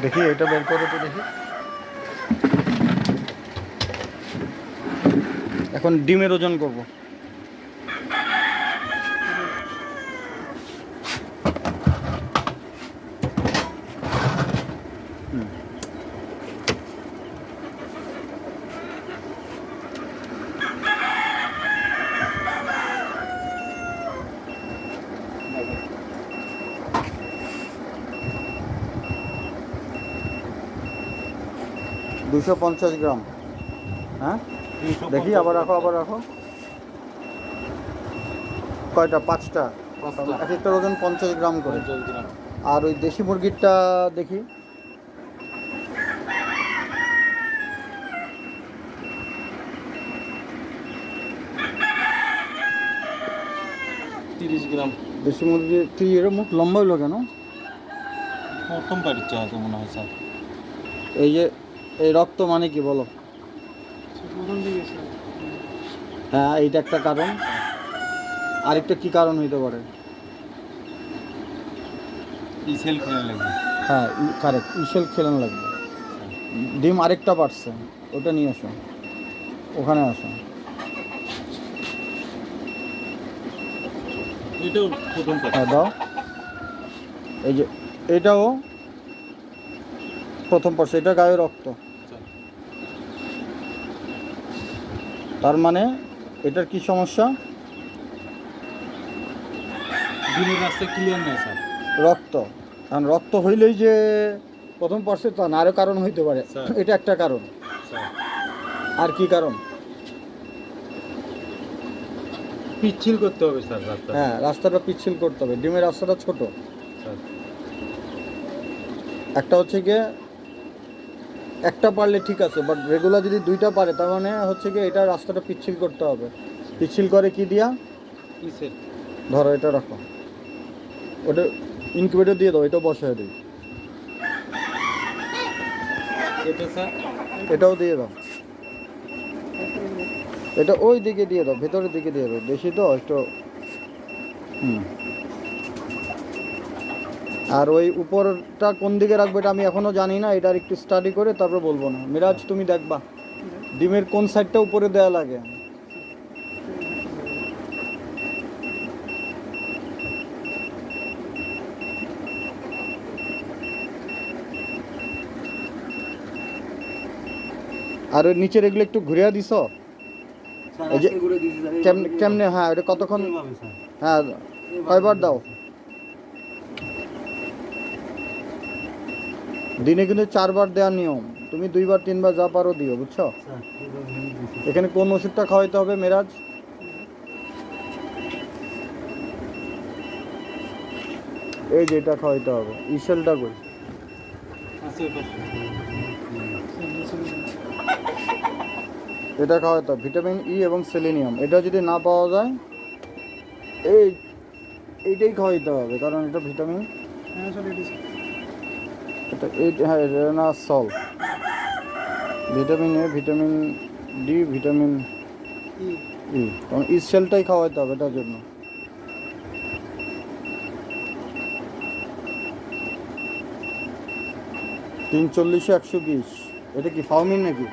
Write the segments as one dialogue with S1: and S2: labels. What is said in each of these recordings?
S1: দেখি এটা বের করে তো দেখি। এখন ডিমের ওজন করব। হুম, 250 গ্রাম। হ্যাঁ দেখি, আবার রাখো, আবার রাখো। কয়টা? 5টা। এক একটার ওজন 50 গ্রাম করে। আর ওই দেশি মুরগিরটা দেখি। দেশি মুরগি তুই এর মুখ লম্বা হইলো কেন?
S2: প্রথম বাড়ির চায় তো মনে হয় স্যার।
S1: এই যে এই রক্ত মানে কি বলো? হ্যাঁ, এইটা একটা কারণ। আরেকটা কি কারণ হইতে পারে?
S2: ইসেল খেলে লাগবে।
S1: হ্যাঁ, কারেক্ট, ইসেল খেলানো লাগবে। ডিম আরেকটা পারছে, ওটা নিয়ে আসো, ওখানে আসো।
S2: এটাও প্রথম পাড়ি।
S1: হ্যাঁ দাও। এই যে এটাও প্রথম পারছে, এটা গায়ে রক্ত। তার মানে এটার কি সমস্যা?
S2: ডিমের রাস্তা ক্লিয়ার নাই স্যার।
S1: রক্ত। কারণ রক্ত হইলেই যে প্রথম পারছে তা না, আরও কারণ হইতে পারে। এটা একটা কারণ। আর কি কারণ?
S2: পিচ্ছিল করতে হবে স্যার রাস্তা।
S1: হ্যাঁ, রাস্তাটা পিচ্ছিল করতে হবে। ডিমের রাস্তাটা ছোট। একটা হচ্ছে গিয়ে একটা পারলে ঠিক আছে, বাট রেগুলার যদি 2টা পারে তার মানে হচ্ছে গিয়ে এটা রাস্তাটা পিচ্ছিল করতে হবে। পিচ্ছিল করে কি দিয়া?
S2: ইসেল।
S1: ধরো এটা রাখো, ওটা ইনকিউবেটর দিয়ে দাও, এটা বসায় দিই।
S2: এটা স্যার
S1: এটাও দিয়ে দাও, এটা ওই দিকে দিয়ে দাও, ভেতরের দিকে দিয়ে দাও, বেশি তো একটু। আর ওই উপরটা কোন দিকে রাখবে এটা আমি এখনও জানি না, এটার একটু স্টাডি করে তারপর বলবো না। মিরাজ তুমি দেখবা ডিমের কোন সাইডটা উপরে দেওয়া লাগে। আর ওই নিচের এগুলো একটু ঘুরিয়ে দিছ এই যে কেমনে কেমনে? হ্যাঁ, এটা কতক্ষণ? হ্যাঁ, কয়বার দাও? দিনে কিন্তু 4বার দেওয়ার নিয়ম। তুমি 2বার 3বার যা পারো দিও, বুঝছো? এখানে কোন ওষুধটা খাওয়াইতে হবে মেরাজ? এই যে এটা খাওয়াইতে হবে। ইসেলটা কই? এটা খাওয়াইতে হবে, ভিটামিন ই এবং সেলেনিয়াম। এটা যদি না পাওয়া যায় এইটাই খাওয়াইতে হবে, কারণ এটা ভিটামিন। এটা হ্যাঁ, এটা না সল। Vitamin A, vitamin D, vitamin E, কারণ ইসেলটাই খাওয়াইতে হবে এটার জন্য। $340 120। এটা কি ফাউমিন নাকি?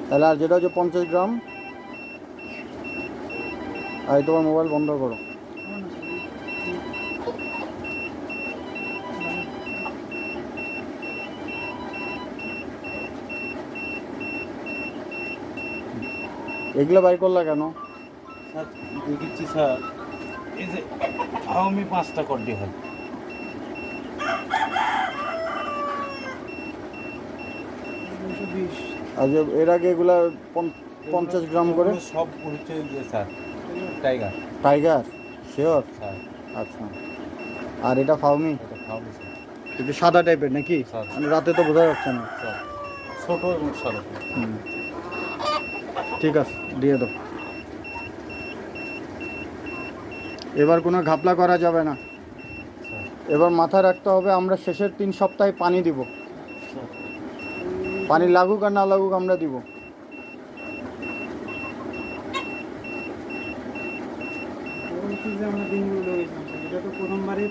S1: তাহলে আর যেটা হচ্ছে 50 গ্রাম। আর তোমার মোবাইল বন্ধ করো। এগুলো বাই করলা কেন?
S2: স্যার দেখেছি স্যার, এই যে আমি 5টা করতে হয়।
S1: আর যে এর আগে এগুলা 50 গ্রাম করে
S2: সব হচ্ছে যে sir tiger.
S1: Tiger sure?
S2: Sir
S1: আচ্ছা। আর এটা ফাউমি?
S2: এটা খাওয়াবো স্যার।
S1: একটু সাদা টাইপের নাকি? মানে রাতে তো বোঝা যাচ্ছে না।
S2: স্যার ছোটো এবং সাদা।
S1: ঠিক আছে, দিয়ে দাও। এবার কোনো ঘাপলা করা যাবে না। এবার মাথায় রাখতে হবে আমরা শেষের 3 সপ্তাহে পানি দিব। পানি লাগুক আর না লাগুক আমরা দিব।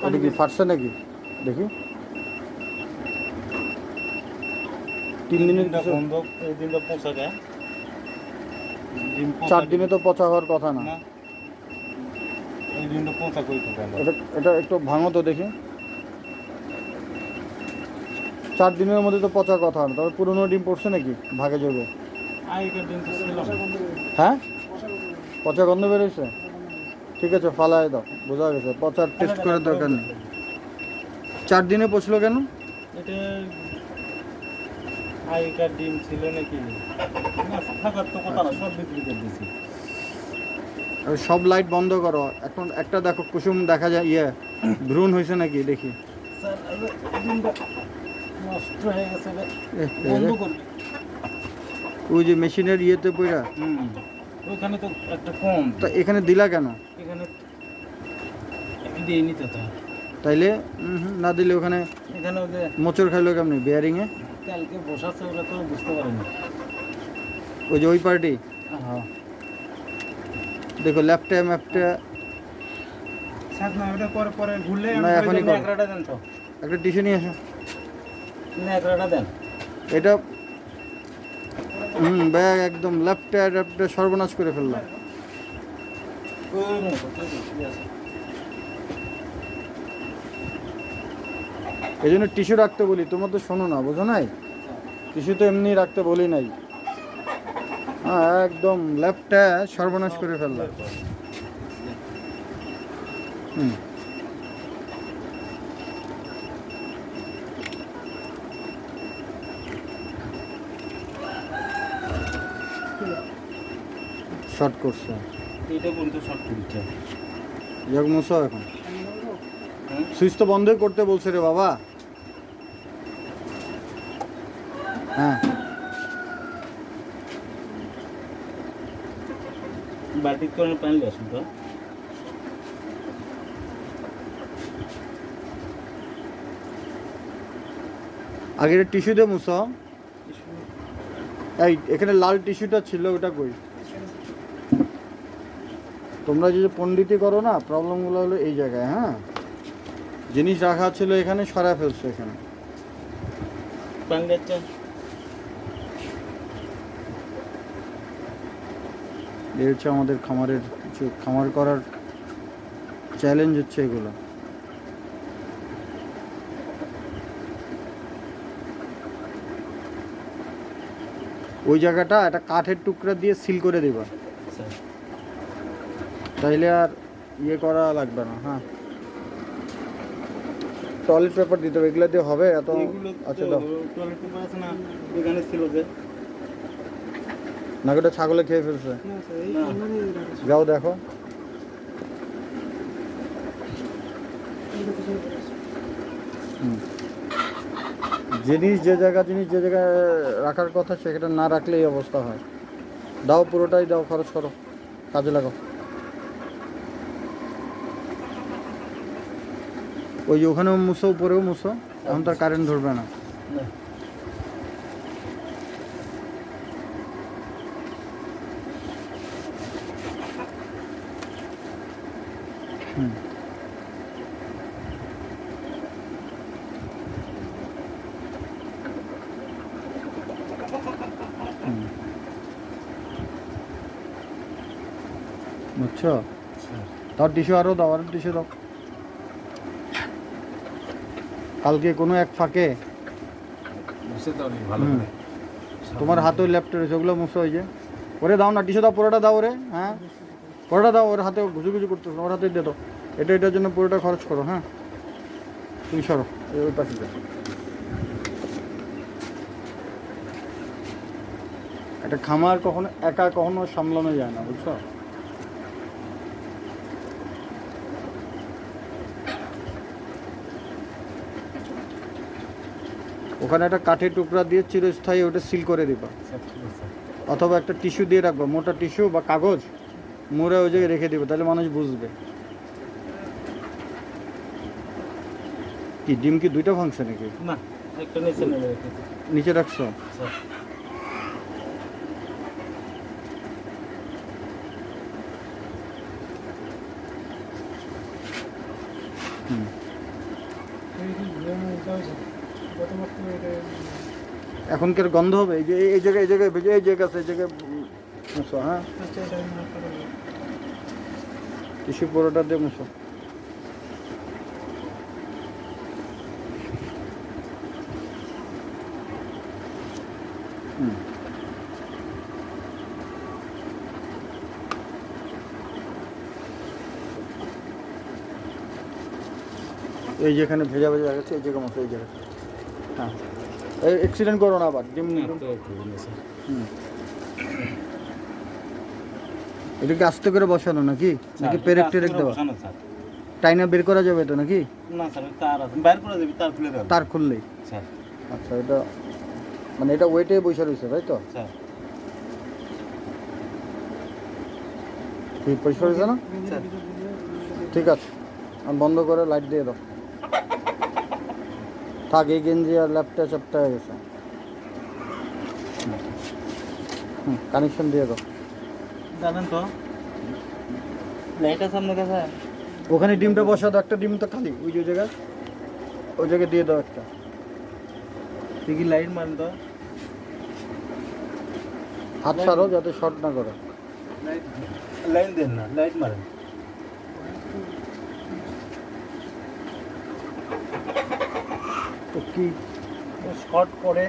S1: এটা কি ফাটছে নাকি দেখি? 3 দিনের
S2: দিনটা
S1: কিছু
S2: বন্ধ, এই দিনটা পচা দেয়। ডিম পচা
S1: 4 দিনে
S2: ডিম।
S1: তো পচা হওয়ার কথা না।
S2: না, এই দিনটা পচা কই তো গেল।
S1: এটা একটু ভাঙো তো দেখি। 4 দিনের মধ্যে তো পচার কথা না, তবে পুরনো ডিম পড়ছে নাকি ভাগে যোগে?
S2: আগেকার দিন তো ছিল না।
S1: হ্যাঁ, পচা গন্ধ বেরোইছে। ঠিক আছে, ফালাই দাও, বোঝা গেছে। পচার টেস্ট করার দরকার নেই। 4 দিনে পচলো কেন?
S2: এটা আগেকার ডিম ছিল নাকি না, থাকার তো কথা না, সব বিক্রি করে দিছি।
S1: আর সব লাইট বন্ধ করো এখন। একটা দেখো কুসুম দেখা যায়, ভ্রূণ হয়েছে নাকি দেখি।
S2: স্যার, এই ডিমটা নষ্ট হয়ে গেছে রে।
S1: এ,
S2: বন্ধ করবি।
S1: ওই যে মেশিনের ইয়েতে পইরা।
S2: ওইখানে তো একটা কম।
S1: তা এখানে দিলা কেন?
S2: এখানে আমি দিয়ে নিতে তো।
S1: তাইলে না দিলে ওখানে
S2: এখানে ওই যে
S1: মোচড় খাইলো কেমনি বেয়ারিংয়ে?
S2: কালকে বসাচ্ছে, ওরা তো বুঝতে পারেনি।
S1: ওই যে ওই পার্টি।
S2: হ্যাঁ,
S1: দেখো ল্যাপটা ম্যাপটা।
S2: স্যার না, ওটা পরে পরে ঘুরলে
S1: না, এখনই করো।
S2: ন্যাকড়াটা দেন তো,
S1: একটা টিস্যু নিয়ে আসো।
S2: ন্যাকড়াটা দেন।
S1: এটা ব্যাগ একদম ল্যাপটা সর্বনাশ করে ফেললাম। এই জন্য টিস্যু রাখতে বলি, তোমরা তো শোনো না, বোঝো নাই? টিস্যু তো এমনি রাখতে বলি নাই। হ্যাঁ, একদম ল্যাপটা সর্বনাশ করে ফেললাম। হুম, শর্ট করছে।
S2: এইটা বলতে সব তুলছে।
S1: যাক, মুছো এখন। সুইচ তো বন্ধই করতে বলছে রে বাবা। হ্যাঁ,
S2: বাটি করে পানি আসুন তো।
S1: আগে টিস্যু দিয়ে মুছো। এই এখানে লাল টিস্যুটা ছিল, ওটা কই? তোমরা যে পণ্ডিতি করো না, প্রবলেমগুলো হলো এই জায়গায়। হ্যাঁ, জিনিস রাখা ছিল এখানে, সরায় ফেলছো এখানে।
S2: পানি যাচ্ছে।
S1: এই হচ্ছে আমাদের খামারের কিছু, খামার করার চ্যালেঞ্জ হচ্ছে এগুলো। ওই জায়গাটা একটা কাঠের টুকরা দিয়ে সিল করে দিবা, তাইলে আর ইয়ে করা লাগবে না। হ্যাঁ, টয়লেট পেপার দিতে হবে, এগুলো দিয়ে হবে এত? আচ্ছা দাও।
S2: টয়লেট পেপার আছে না, এখানে ছিল যে।
S1: না, ওটা ছাগলে খেয়ে ফেলছে। যাও দেখো। জিনিস যে জায়গায় রাখার কথা সেখানে না রাখলে এই অবস্থা হয়। দাও, পুরোটাই দাও, খরচ করো, কাজে লাগাও। ওই যে ওখানেও মুছো, উপরেও মুছো। এখন তার কারেন্ট ধরবে না। হুম, বুঝছো? তাও টিস্যু আরও দাও, আরও টিস্যু দাও। কালকে কোনো এক ফাঁকে তোমার হাতে ওই ল্যাপটপ রয়েছে, ওগুলো মুছো। ওই যে ওরে দাও না, টিস্যু দাও, পুরোটা দাও ওরে। হ্যাঁ, পুরোটা দাও, ওর হাতে ঘুজু করতেছ, ওর হাতে দিয়ে দাও। এটার জন্য পুরোটা খরচ করো। হ্যাঁ, তুমি সরো, ওই পাশে যাও। একটা খামার কখনো একা কখনো সামলানো যায় না, বুঝছো? ওখানে একটা কাঠের টুকরা দিয়ে চিরস্থায়ী ওটা সিল করে দিবা, অথবা একটা টিস্যু দিয়ে রাখবা, মোটা টিস্যু বা কাগজ মুড়ে ওই জায়গায় রেখে দিবে, তাহলে মানুষ বুঝবে। কি ডিম কি দুইটা ভাঙছে নাকি?
S2: না, একটা নিচে নেবে।
S1: নিচে রাখছো? এখনকার গন্ধ হবে এই যে এই জায়গায় এই জায়গায় এই জায়গা আছে এই জায়গায় মুছো, হ্যাঁ
S3: আচ্ছা এটা মার করো
S1: টিস্যু পুরোটা দিয়ে মুছো। হুম। এই যেখানে ভেজা ভেজা গেছে এই জায়গা মতো এই জায়গা, হ্যাঁ এই অ্যাক্সিডেন্ট করো না আবার ডিম হুম। এটাকে আস্তে করে বসানো নাকি নাকি পেরেক টেরেক দেওয়া টাইনা বের করা যাবে তো নাকি
S2: না স্যার তার আছে বাইর করে দেবি তার খুলে দেবো
S1: তার খুললেই?
S2: স্যার।
S1: আচ্ছা এটা মানে এটা ওয়েটে বসে রয়েছে তাই তো?
S2: স্যার
S1: ঠিক পরিষ্কার হয়েছে না?
S2: স্যার
S1: ঠিক আছে আমি বন্ধ করে লাইট দিয়ে দাও। থাক এই গেঞ্জি আর ল্যাপটা চ্যাপটা হয়ে গেছে। হুম কানেকশন দিয়ে দাও।
S2: জানেন তো লাইট আছে আপনার কাছে?
S1: ওখানে ডিমটা বসা দাও, একটা ডিম তো খালি ওই যে জায়গায় ওই জায়গায় দিয়ে দাও একটা।
S2: তুই কি লাইট মারেন তো?
S1: হাত ছাড়ো যাতে শর্ট না করে।
S2: লাইন দেন না, লাইট মারেন।
S1: তো কি
S2: শর্ট করে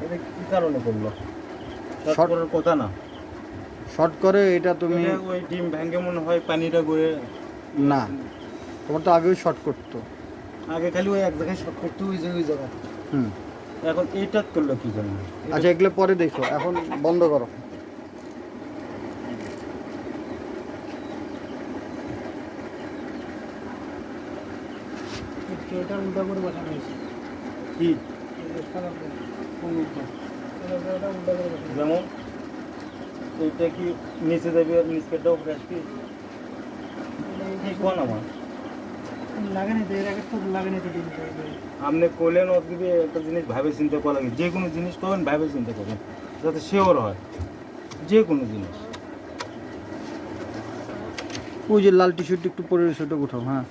S2: এটা কি কারণে করলো? শর্ট
S1: Short-
S2: করার কথা না।
S1: শর্ট করে এটা তুমি
S2: এটা ওই ডিম ভেঙে মনে হয় পানিটা গড়ে
S1: না তোমার তো আগেও শর্ট করতো।
S2: আগে খালি ওই এক জায়গায় শর্ট করতে ওই জায়গায়।
S1: হুম
S2: এখন এইটা করলো কি জন্য?
S1: আচ্ছা এগুলো পরে দেখো, এখন বন্ধ করো।
S3: এটা উল্টা করে বসানো হয়েছে
S2: কি
S3: এই যে সাদা করে, কোন উল্টা এটা উল্টা করে বসানো
S2: যেমন এইটা কি নিচে যাবে আর নিচেটাও উপরে আসবে? কি কোন আমার
S3: লাগানি তো এর আগে তো লাগানি তো ডিম
S2: আপনি কোলেন দিবে একটা জিনিস ভাবে চিন্তা করা লাগে। যে কোনো জিনিস করবেন ভাবে চিন্তা করবেন যাতে শিওর হয় যে কোনো জিনিস।
S1: ওই যে লাল টি শার্ট একটু পরে সেটা উঠাও। হ্যাঁ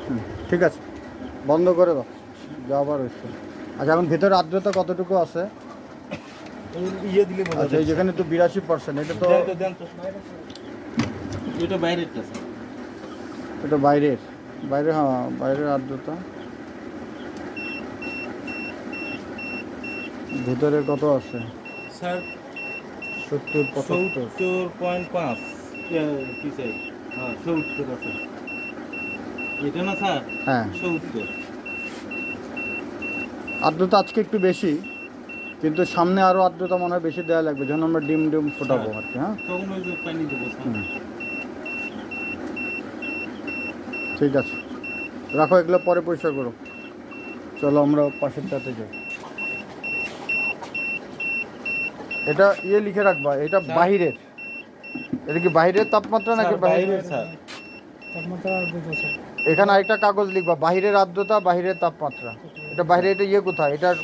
S1: হুম ঠিক আছে বন্ধ করে দাও যা আবার হচ্ছে। আচ্ছা এখন ভেতরে আর্দ্রতা কতটুকু আছে?
S2: ইয়ে দিলে বোঝা
S1: আচ্ছা এই যেখানে তো 82%, এটা তো
S2: দেন তো এটা বাইরেরটা স্যার।
S1: এটা বাইরের বাইরে, হ্যাঁ বাইরের আর্দ্রতা। ভেতরে কত আছে?
S2: স্যার
S1: 70-75।
S2: 70.5 কি চাই? হ্যাঁ 70 আছে এটা না স্যার?
S1: হ্যাঁ
S2: 70।
S1: আর্দ্রতা আজকে একটু বেশি, কিন্তু সামনে আরো আর্দ্রতা মনে হয় বেশি দেওয়া লাগবে যখন আমরা ডিম ডিম ফোটাবো আর কি। হ্যাঁ
S2: তখন ওই যে পানি দেবো স্যার।
S1: হুম। ঠিক আছে রাখো, এগুলো পরে পরিষ্কার করো। চলো আমরা পাশেরটাতে যাই। এটা ইয়ে লিখে রাখবা, এটা বাহিরের। এটা কি বাইরের তাপমাত্রা নাকি
S2: স্যার,
S1: বাইরের?
S2: বাইরের স্যার।
S3: তাপমাত্রা বুঝেছে
S1: এখানে আরেকটা কাগজ লিখবা, বাহিরের আর্দ্রতা বাহিরের তাপমাত্রা। এটা বাইরে, এটা ইয়ে কোথায়, এটার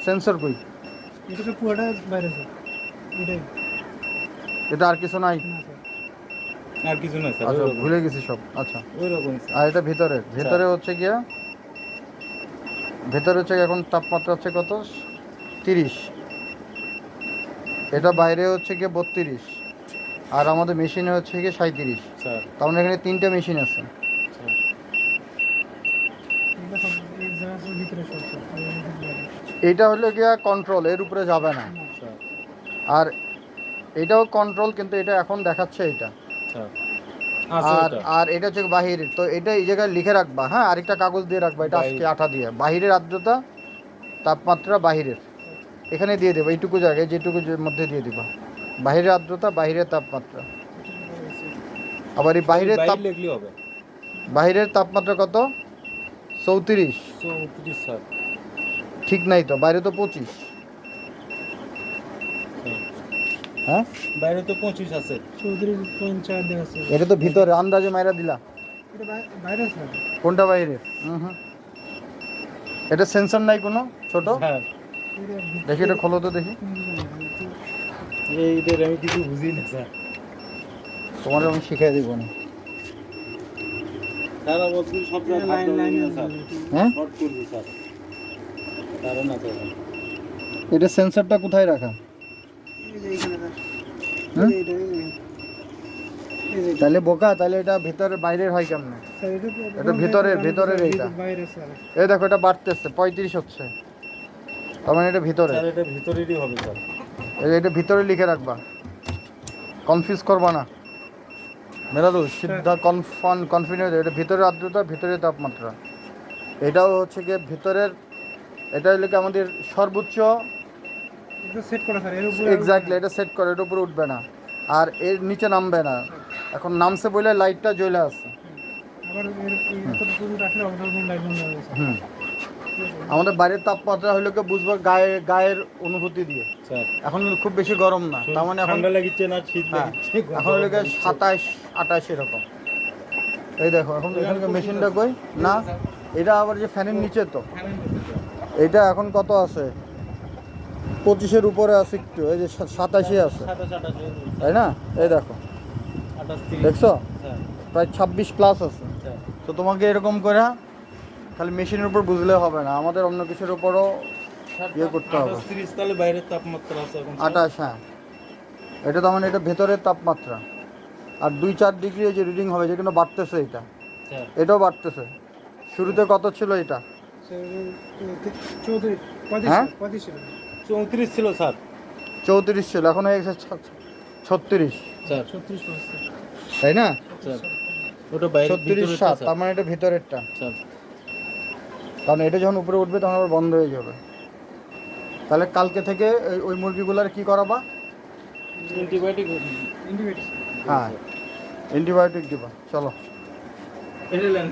S1: সেন্সর কই?
S3: এটা তো পুরোটা বাইরে স্যার এটাই
S1: এটা আর কিছু নাই?
S3: না স্যার
S2: আর কিছু না স্যার।
S1: আচ্ছা ভুলে গেছি সব। আচ্ছা
S2: ওই রকম
S1: আর এটা ভিতরে, ভেতরে হচ্ছে গিয়া ভেতরে হচ্ছে এখন তাপমাত্রা হচ্ছে কত 30, এটা বাইরে হচ্ছে গিয়ে 32, আর আমাদের মেশিনে হচ্ছে গিয়ে 37।
S2: স্যার।
S1: তার মানে এখানে 3টে মেশিন আছে।
S3: এটা সব এই জায়গার ভিতরে সব স্যার আর এর ভিতরে বাইরে।
S1: এইটা হলো গিয়া কন্ট্রোল, এর উপরে যাবে না।
S2: স্যার
S1: আর এটাও কন্ট্রোল, কিন্তু এটা এখন দেখাচ্ছে এটা।
S2: স্যার
S1: আর আর এটা হচ্ছে বাহির, তো এটা এই জায়গায় লিখে রাখবা। হ্যাঁ আরেকটা কাগজ দিয়ে রাখবা, এটা আজকে আঠা দিয়ে বাহিরের আর্দ্রতা তাপমাত্রা বাহিরের এখানে দিয়ে দেবা, এইটুকু জায়গায় যেটুকু মধ্যে দিয়ে দিবা বাহিরের আর্দ্রতা বাহিরের তাপমাত্রা। আবার এই বাহিরের
S2: লিখলি হবে।
S1: বাহিরের তাপমাত্রা কত 34?
S2: 34 স্যার।
S1: ঠিক নাই তো, বাইরে তো 25। হ্যাঁ
S2: বাইরে তো 25 আছে।
S3: 34.4 দেখাচ্ছে
S1: এটা তো ভিতরে আন্দাজে মাইরা দিলা।
S3: এটা বাইরে স্যার
S1: কোনটা বাইরে? এটা সেন্সর নাই কোনো ছোট?
S2: হ্যাঁ
S3: এটা
S1: দেখি এটা খোলো তো দেখি।
S2: এইদের আমি কিছু বুঝি না স্যার।
S1: তোমার আমি শিখাই দিব না।
S2: সারা বছর সব
S3: লাইন লাইন
S2: স্যার।
S1: হ্যাঁ
S2: শর্ট করবি স্যার। কারণ আছে
S1: এটা সেন্সরটা কোথায় রাখা?
S3: এই যে এইখানে স্যার।
S1: হ্যাঁ?
S3: এই যে এই যে। এই যে
S1: তাহলে বোকা, তাহলে এটা ভিতরে বাইরের হয় কেমনে?
S3: স্যার
S1: এটা ভিতরের এইটা।
S3: বাইরে স্যার।
S1: এই দেখো এটা বাড়তেছে, 35 হচ্ছে, তার মানে এটা ভিতরে।
S2: স্যার এটা ভিতরেরই হবে স্যার।
S1: এটা ভিতরে লিখে রাখবা, কনফিউজ করবা না। মেরা দোষ সিদ্ধা কনফিডেন্স, এটা ভিতরের আর্দ্রতা, ভিতরের তাপমাত্রা। এটাও হচ্ছে গিয়ে ভিতরের, এটা হলো কি আমাদের সর্বোচ্চ।
S3: এটা সেট করা স্যার এর উপরে।
S1: এক্স্যাক্টলি, এটা সেট করে, এর উপরে উঠবে না আর এর নিচে নামবে না। এখন নামছে বলে লাইটটা জ্বলে আছে।
S3: আবার এর এত পুরো রাখলে অর্ডার কোন লাইট বন্ধ হবে স্যার।
S1: হুম, আমাদের বাইরের তাপমাত্রা হলো কি বুঝবো গায়ের অনুভূতি দিয়ে।
S2: স্যার
S1: এখন খুব বেশি গরম না, তার মানে এখন
S2: ঠান্ডা লাগিচ্ছে না শীত
S1: হ্যাঁ,
S2: লাগিচ্ছে?
S1: এখন হলো কি 27-28 এরকম। এই দেখো এখন এখানকার মেশিনটা কই না, এটা আবার যে ফ্যানের নিচে তো, এটা এখন কত আছে? 25-এর উপরে আছে একটু, এই যে 27-এ আছে,
S2: 27-28
S1: তাই না? এই দেখো
S2: 28-30
S1: দেখছো,
S2: স্যার
S1: প্রায় 26 প্লাস আছে।
S2: স্যার
S1: তো তোমাকে এরকম করে খালি মেশিনের উপর বুঝলে হবে না, আমাদের অন্য কিছুর উপরও ইয়ে করতে হবে।
S2: 28-30 তাহলে বাইরের তাপমাত্রা আছে এখন স্যার।
S1: 28, হ্যাঁ, এটা তার মানে এটা ভেতরের তাপমাত্রা। আর 2-4 ডিগ্রি যে রিডিং হবে, যেগুলো বাড়তেছে, এটা
S2: স্যার
S1: এটাও বাড়তেছে। শুরুতে কত ছিল এটা?
S3: স্যার 34
S1: হ্যাঁ?
S3: 35 ছিল।
S2: 34 ছিল স্যার।
S1: 34 ছিল, এখন হয়ে গেছে 36,
S2: স্যার
S3: 36 পাঁচ
S1: তাই না?
S2: স্যার ওটা বাইরের
S1: 36.7, তার মানে এটা ভিতরেরটা।
S2: স্যার।
S1: কারণ এটা যখন উপরে উঠবে তখন আবার বন্ধ হয়ে যাবে। তাহলে কালকে থেকে ওই মুরগিগুলার কি করাবা?
S2: Antibiotic
S3: individual.
S1: হ্যাঁ, অ্যান্টিবায়োটিক দিবা। চলো।
S2: এটা নেন।